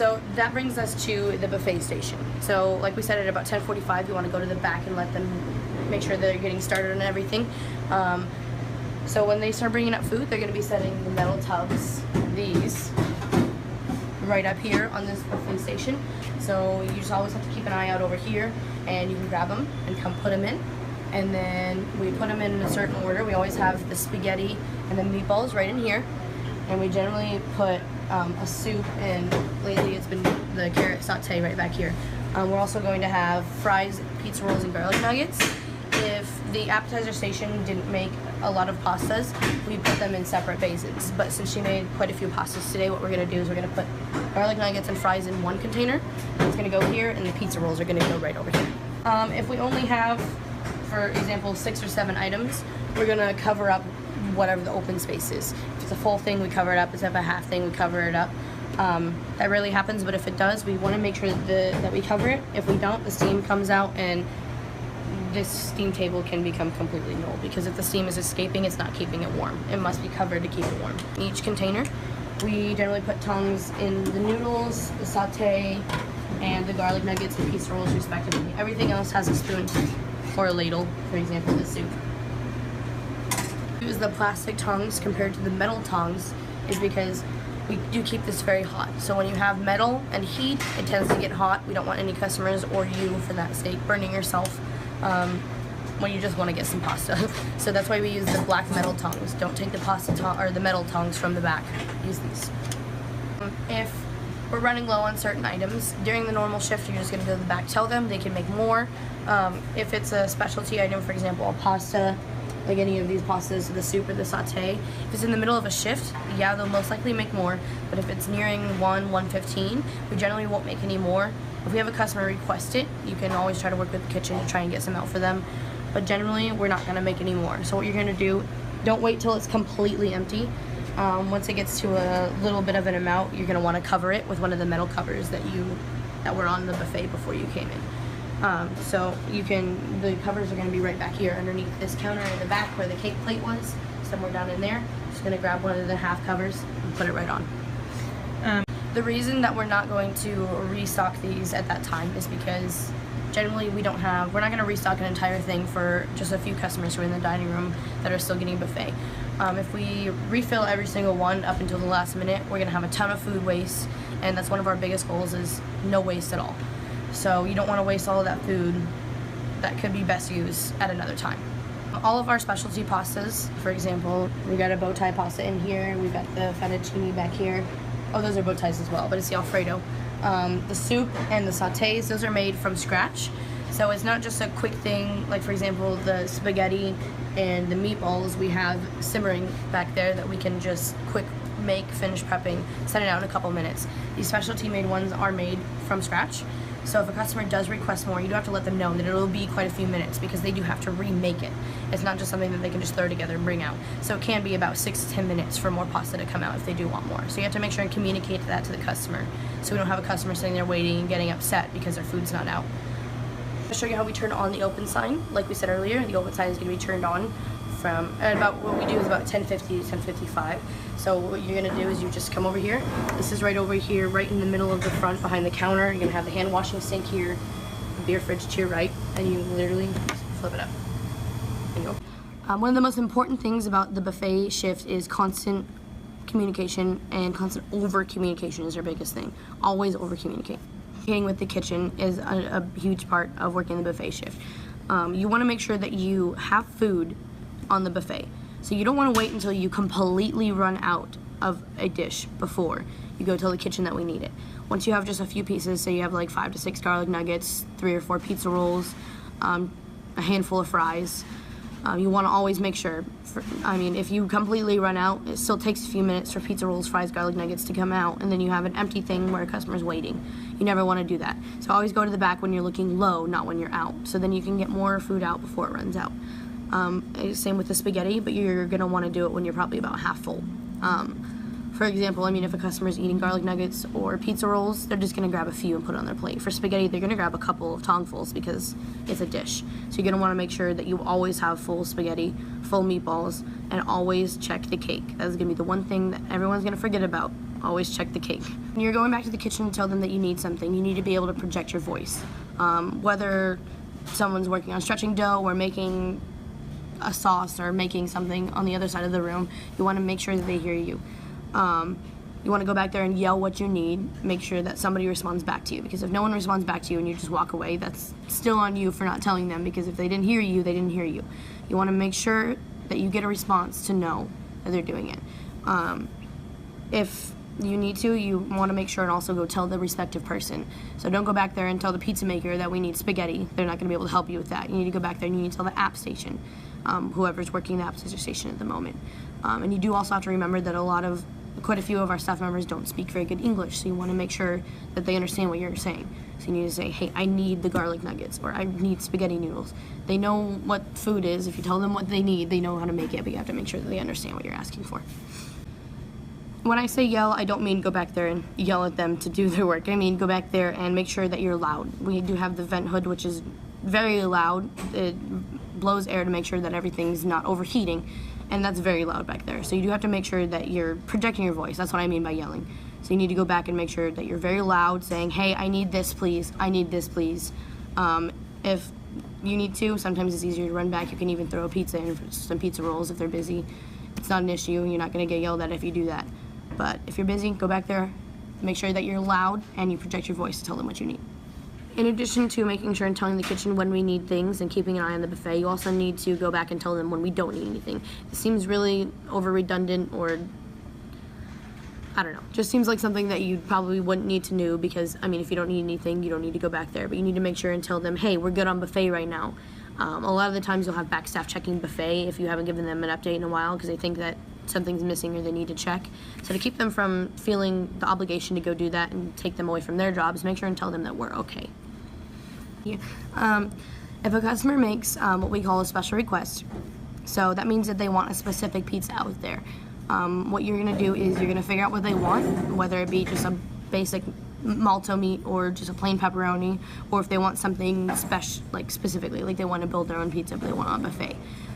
So that brings us to the buffet station. So like we said, at about 10:45, you want to go to the back and let them make sure they're getting started and everything. So when they start bringing up food, they're going to be setting the metal tubs, these, right up here on this buffet station. So you just always have to keep an eye out over here, and you can grab them and come put them in. And then we put them in a certain order. We always have the spaghetti and the meatballs right in here. And we generally put a soup, and lately it's been the carrot sauté right back here. We're also going to have fries, pizza rolls, and garlic nuggets. If the appetizer station didn't make a lot of pastas, we put them in separate basins. But since she made quite a few pastas today, what we're going to do is we're going to put garlic nuggets and fries in one container. It's going to go here, and the pizza rolls are going to go right over here. If we only have, for example, 6 or 7 items, we're going to cover up whatever the open space is. If it's a full thing, we cover it up. If it's a half thing, we cover it up. That rarely happens, but if it does, we want to make sure that we cover it. If we don't, the steam comes out, and this steam table can become completely null, because if the steam is escaping, it's not keeping it warm. It must be covered to keep it warm. In each container, we generally put tongs in the noodles, the sauté, and the garlic nuggets and pizza rolls respectively. Everything else has a spoon or a ladle, for example, the soup. Use the plastic tongs compared to the metal tongs is because we do keep this very hot. So when you have metal and heat, it tends to get hot. We don't want any customers, or you for that sake, burning yourself when you just want to get some pasta. So that's why we use the black metal tongs. Don't take the the metal tongs from the back. Use these. If we're running low on certain items during the normal shift, you're just going to go to the back. Tell them they can make more. If it's a specialty item, for example, a pasta, like any of these pastas, the soup or the sauté, if it's in the middle of a shift, yeah, they'll most likely make more. But if it's nearing 1:15, we generally won't make any more. If we have a customer request it, you can always try to work with the kitchen to try and get some out for them. But generally, we're not going to make any more. So what you're going to do, don't wait till it's completely empty. Once it gets to a little bit of an amount, you're going to want to cover it with one of the metal covers that were on the buffet before you came in. So the covers are going to be right back here underneath this counter in the back where the cake plate was, somewhere down in there. Just going to grab one of the half covers and put it right on. The reason that we're not going to restock these at that time is because generally we're not going to restock an entire thing for just a few customers who are in the dining room that are still getting buffet. If we refill every single one up until the last minute, we're going to have a ton of food waste, and that's one of our biggest goals, is no waste at all. So you don't want to waste all of that food that could be best used at another time. All of our specialty pastas, for example, we got a bow tie pasta in here, we've got the fettuccine back here. Oh, those are bow ties as well, but it's the Alfredo. The soup and the sautés, those are made from scratch. So it's not just a quick thing, like for example, the spaghetti and the meatballs we have simmering back there that we can just quick make, finish prepping, set it out in a couple minutes. These specialty made ones are made from scratch. So if a customer does request more, you do have to let them know that it'll be quite a few minutes, because they do have to remake it. It's not just something that they can just throw together and bring out. So it can be about 6 to 10 minutes for more pasta to come out if they do want more. So you have to make sure and communicate that to the customer, so we don't have a customer sitting there waiting and getting upset because their food's not out. I'll show you how we turn on the open sign. Like we said earlier, the open sign is going to be turned on from what we do is about 10:50 to 10:55. So what you're gonna do is you just come over here. This is right over here, right in the middle of the front behind the counter. You're gonna have the hand washing sink here, the beer fridge to your right, and you literally just flip it up. There you go. One of the most important things about the buffet shift is constant communication, and constant over communication is our biggest thing. Always over communicate. Communicating with the kitchen is a huge part of working the buffet shift. You want to make sure that you have food on the buffet. So you don't want to wait until you completely run out of a dish before you go tell the kitchen that we need it. Once you have just a few pieces, say you have like 5 to 6 garlic nuggets, 3 or 4 pizza rolls, a handful of fries, you want to always make sure, if you completely run out, it still takes a few minutes for pizza rolls, fries, garlic nuggets to come out, and then you have an empty thing where a customer's waiting. You never want to do that. So always go to the back when you're looking low, not when you're out. So then you can get more food out before it runs out. Same with the spaghetti, but you're going to want to do it when you're probably about half full. For example, if a customer's eating garlic nuggets or pizza rolls, they're just going to grab a few and put it on their plate. For spaghetti, they're going to grab a couple of tongfuls because it's a dish. So you're going to want to make sure that you always have full spaghetti, full meatballs, and always check the cake. That's going to be the one thing that everyone's going to forget about always check the cake. When you're going back to the kitchen to tell them that you need something, you need to be able to project your voice. Whether someone's working on stretching dough or making a sauce or making something on the other side of the room, you want to make sure that they hear you. You want to go back there and yell what you need, make sure that somebody responds back to you, because if no one responds back to you and you just walk away, that's still on you for not telling them, because if they didn't hear you, they didn't hear you. You want to make sure that you get a response to know that they're doing it. If you need to, you want to make sure and also go tell the respective person. So don't go back there and tell the pizza maker that we need spaghetti. They're not going to be able to help you with that. You need to go back there and you need to tell the app station, whoever's working the app station at the moment. And you do also have to remember that quite a few of our staff members don't speak very good English, so you want to make sure that they understand what you're saying. So you need to say, hey, I need the garlic nuggets, or I need spaghetti noodles. They know what food is. If you tell them what they need, they know how to make it, but you have to make sure that they understand what you're asking for. When I say yell, I don't mean go back there and yell at them to do their work. I mean go back there and make sure that you're loud. We do have the vent hood, which is very loud. It blows air to make sure that everything's not overheating, and that's very loud back there. So you do have to make sure that you're projecting your voice. That's what I mean by yelling. So you need to go back and make sure that you're very loud, saying, hey, I need this, please. I need this, please. If you need to, sometimes it's easier to run back. You can even throw a pizza in for some pizza rolls if they're busy. It's not an issue. You're not going to get yelled at if you do that. But if you're busy, go back there, make sure that you're loud, and you project your voice to tell them what you need. In addition to making sure and telling the kitchen when we need things and keeping an eye on the buffet, you also need to go back and tell them when we don't need anything. It seems really over redundant, or I don't know, just seems like something that you probably wouldn't need to know, because I mean, if you don't need anything, you don't need to go back there, but you need to make sure and tell them, hey, we're good on buffet right now. A lot of the times you'll have back staff checking buffet if you haven't given them an update in a while, because they think that something's missing or they need to check. So to keep them from feeling the obligation to go do that and take them away from their jobs, make sure and tell them that we're okay. Yeah. If a customer makes what we call a special request, so that means that they want a specific pizza out there. What you're going to do is you're going to figure out what they want, whether it be just a basic malto meat or just a plain pepperoni, or if they want something special, like specifically, like they want to build their own pizza but they want it on buffet.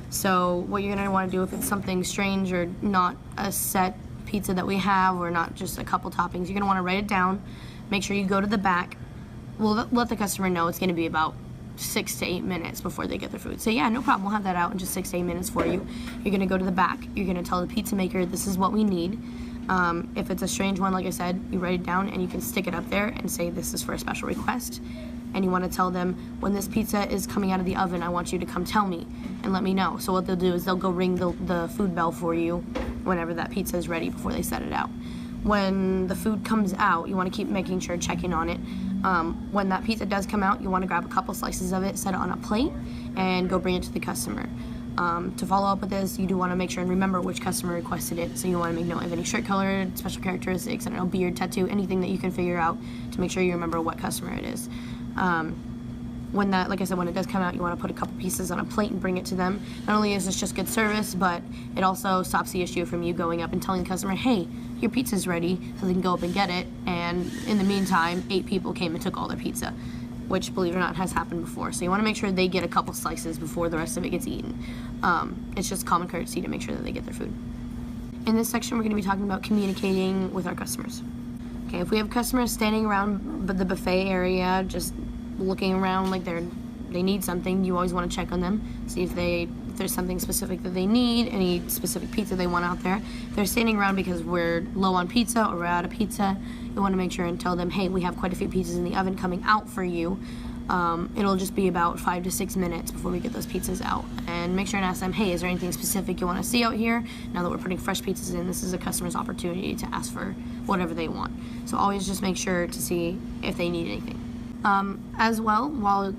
So what you're going to want to do, if it's something strange or not a set pizza that we have, or not just a couple toppings, you're going to want to write it down. Make sure you go to the back. We'll let the customer know it's going to be about 6 to 8 minutes before they get their food. So yeah, no problem, we'll have that out in just 6 to 8 minutes for you. You're going to go to the back. You're going to tell the pizza maker this is what we need. If it's a strange one, like I said, you write it down and you can stick it up there and say this is for a special request. And you want to tell them, when this pizza is coming out of the oven, I want you to come tell me and let me know. So what they'll do is they'll go ring the food bell for you whenever that pizza is ready before they set it out. When the food comes out, you want to keep making sure, checking on it. When that pizza does come out, you want to grab a couple slices of it, set it on a plate, and go bring it to the customer. To follow up with this, you do want to make sure and remember which customer requested it. So you want to make note of any shirt color, special characteristics, I don't know, beard, tattoo, anything that you can figure out to make sure you remember what customer it is. When that, like I said, when it does come out, you want to put a couple pieces on a plate and bring it to them. Not only is this just good service, but it also stops the issue from you going up and telling the customer, hey, your pizza's ready, so they can go up and get it. And in the meantime, 8 people came and took all their pizza, which, believe it or not, has happened before. So you want to make sure they get a couple slices before the rest of it gets eaten. It's just common courtesy to make sure that they get their food. In this section, we're going to be talking about communicating with our customers. Okay, if we have customers standing around the buffet area, just looking around like they need something, you always want to check on them, see if there's something specific that they need, any specific pizza they want out there. If they're standing around because we're low on pizza or we're out of pizza, you want to make sure and tell them, hey, we have quite a few pizzas in the oven coming out for you. It'll just be about 5 to 6 minutes before we get those pizzas out. And make sure and ask them, hey, is there anything specific you want to see out here? Now that we're putting fresh pizzas in, this is a customer's opportunity to ask for whatever they want. So always just make sure to see if they need anything. As well, while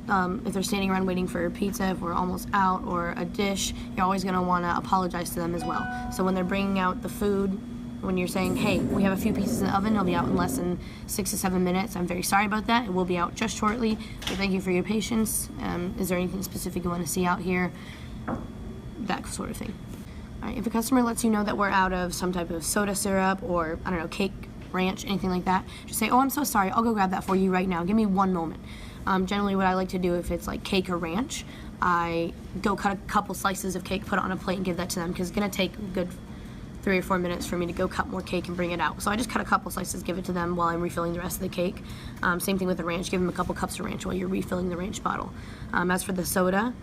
if they're standing around waiting for pizza, if we're almost out, or a dish, you're always going to want to apologize to them as well. So when they're bringing out the food, when you're saying, hey, we have a few pieces in the oven, it'll be out in less than 6 to 7 minutes. I'm very sorry about that. It will be out just shortly. But thank you for your patience. Is there anything specific you want to see out here? That sort of thing. All right, if a customer lets you know that we're out of some type of soda syrup or, I don't know, cake, ranch, anything like that, just say, oh, I'm so sorry, I'll go grab that for you right now. Give me 1 moment. Generally what I like to do, if it's like cake or ranch, I go cut a couple slices of cake, put it on a plate and give that to them, because it's going to take a good 3 or 4 minutes for me to go cut more cake and bring it out. So I just cut a couple slices, give it to them while I'm refilling the rest of the cake. Same thing with the ranch, give them a couple cups of ranch while you're refilling the ranch bottle. As for the soda,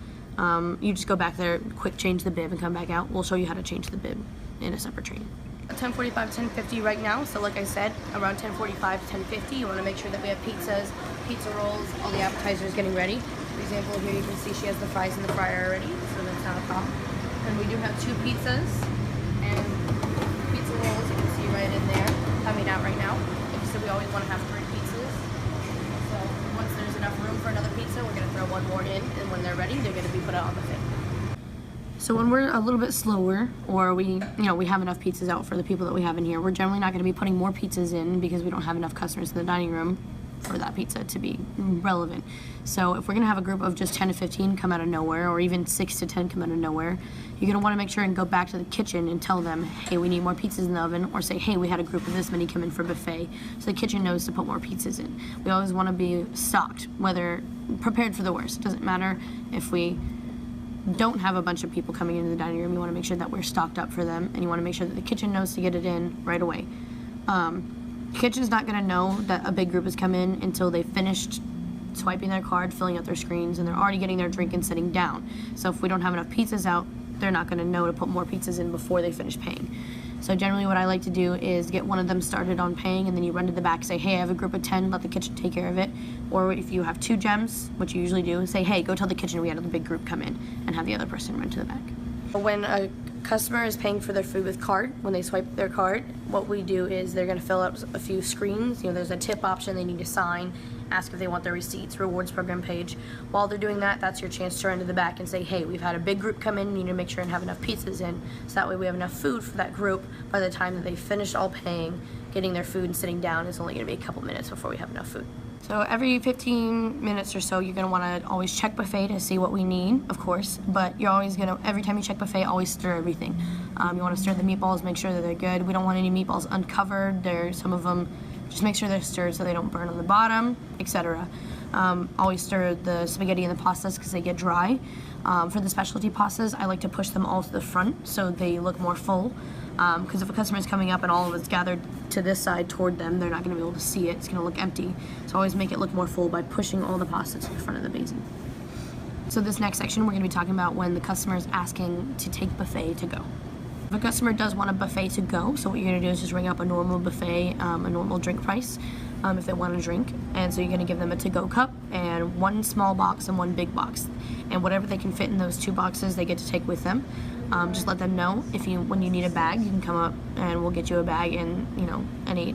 you just go back there, quick change the bib and come back out. We'll show you how to change the bib in a separate training. 10:45, 10:50 right now, so like I said, around 10:45 to 10:50, you want to make sure that we have pizzas, pizza rolls, all the appetizers getting ready. For example, here you can see she has the fries in the fryer already, so that's not a problem. And we do have 2 pizzas and pizza rolls, you can see right in there, coming out right now. Like I said, we always want to have 3 pizzas. So once there's enough room for another pizza, we're going to throw 1 more in, and when they're ready, they're going to be put out on the buffet. So when we're a little bit slower, or we have enough pizzas out for the people that we have in here, we're generally not going to be putting more pizzas in because we don't have enough customers in the dining room for that pizza to be relevant. So if we're going to have a group of just 10 to 15 come out of nowhere, or even 6 to 10 come out of nowhere, you're going to want to make sure and go back to the kitchen and tell them, hey, we need more pizzas in the oven, or say, hey, we had a group of this many come in for buffet, so the kitchen knows to put more pizzas in. We always want to be stocked, whether prepared for the worst. It doesn't matter if we don't have a bunch of people coming into the dining room. You want to make sure that we're stocked up for them, and you want to make sure that the kitchen knows to get it in right away. The kitchen's not going to know that a big group has come in until they've finished swiping their card, filling out their screens, and they're already getting their drink and sitting down. So if we don't have enough pizzas out, they're not going to know to put more pizzas in before they finish paying. So generally what I like to do is get one of them started on paying, and then you run to the back, say, hey, I have a group of 10, let the kitchen take care of it. Or if you have 2 gems, which you usually do, say, hey, go tell the kitchen we had a big group come in, and have the other person run to the back. When a customer is paying for their food with card, when they swipe their card, what we do is they're going to fill out a few screens. There's a tip option they need to sign, ask if they want their receipts, rewards program page. While they're doing that, that's your chance to run to the back and say, hey, we've had a big group come in, you need to make sure and have enough pizzas in, so that way we have enough food for that group. By the time that they finished all paying, getting their food and sitting down, it's only going to be a couple minutes before we have enough food. So every 15 minutes or so, you're going to want to always check buffet to see what we need, of course, but you're always going to, every time you check buffet, always stir everything. You want to stir the meatballs, make sure that they're good. We don't want any meatballs uncovered. Some of them, just make sure they're stirred so they don't burn on the bottom, etc. Always stir the spaghetti and the pastas because they get dry. For the specialty pastas, I like to push them all to the front so they look more full. Because if a customer is coming up and all of it's gathered to this side toward them, they're not going to be able to see it. It's going to look empty. So always make it look more full by pushing all the pasta to the front of the basin. So this next section, we're going to be talking about when the customer is asking to take buffet to go. If a customer does want a buffet to go, so what you're going to do is just ring up a normal buffet, a normal drink price, if they want a drink. And so you're going to give them a to-go cup and 1 small box and 1 big box. And whatever they can fit in those 2 boxes, they get to take with them. Just let them know when you need a bag, you can come up and we'll get you a bag and, any,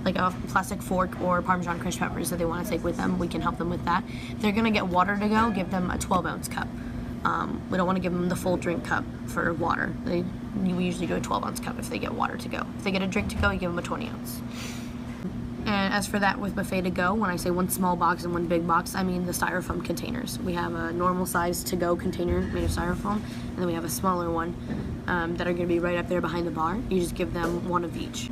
like a plastic fork or Parmesan crushed peppers that they want to take with them. We can help them with that. If they're going to get water to go, give them a 12-ounce cup. We don't want to give them the full drink cup for water. We usually do a 12-ounce cup if they get water to go. If they get a drink to go, you give them a 20-ounce. And as for that with buffet to go, when I say 1 small box and 1 big box, I mean the styrofoam containers. We have a normal size to go container made of styrofoam, and then we have a smaller one that are going to be right up there behind the bar. You just give them 1 of each.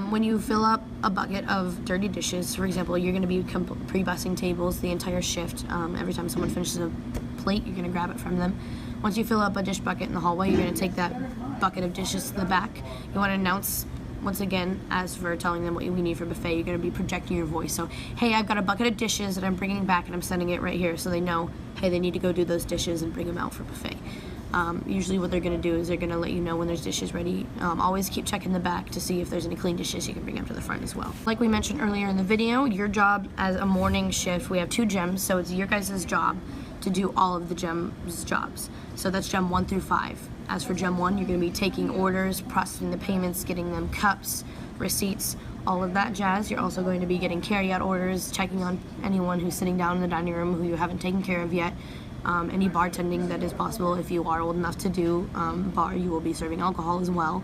When you fill up a bucket of dirty dishes, for example, you're going to be pre-bussing tables the entire shift. Every time someone finishes a plate, you're going to grab it from them. Once you fill up a dish bucket in the hallway, you're going to take that bucket of dishes to the back. You want to announce, once again, as for telling them what we need for buffet, you're going to be projecting your voice. So, hey, I've got a bucket of dishes that I'm bringing back and I'm sending it right here, so they know, hey, they need to go do those dishes and bring them out for buffet. Usually what they're going to do is they're going to let you know when there's dishes ready. Always keep checking the back to see if there's any clean dishes you can bring up to the front as well. Like we mentioned earlier in the video, your job as a morning shift, we have 2 gems, so it's your guys' job to do all of the gems' jobs. So that's gem 1 through 5. As for gem 1, you're going to be taking orders, processing the payments, getting them cups, receipts, all of that jazz. You're also going to be getting carry-out orders, checking on anyone who's sitting down in the dining room who you haven't taken care of yet. Any bartending that is possible. If you are old enough to do bar, you will be serving alcohol as well.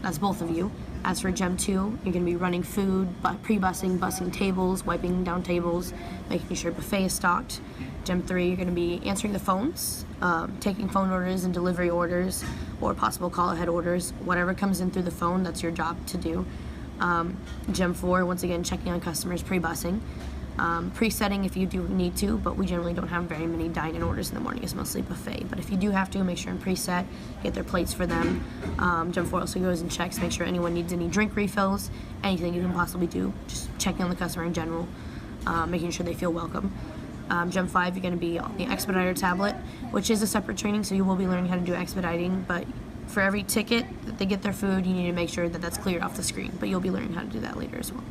That's both of you. As for gem 2, you're going to be running food, pre-bussing, bussing tables, wiping down tables, making sure buffet is stocked. Gem 3, you're going to be answering the phones, taking phone orders and delivery orders, or possible call-ahead orders. Whatever comes in through the phone, that's your job to do. Gem 4, once again, checking on customers, pre-bussing. Pre-setting if you do need to, but we generally don't have very many dine-in orders in the morning. It's mostly buffet. But if you do have to, make sure and pre-set, get their plates for them. Jump 4 also goes and checks, make sure anyone needs any drink refills, anything you can possibly do, just checking on the customer in general, making sure they feel welcome. Jump 5, you're going to be on the Expediter tablet, which is a separate training, so you will be learning how to do expediting, but for every ticket that they get their food, you need to make sure that that's cleared off the screen, but you'll be learning how to do that later as well.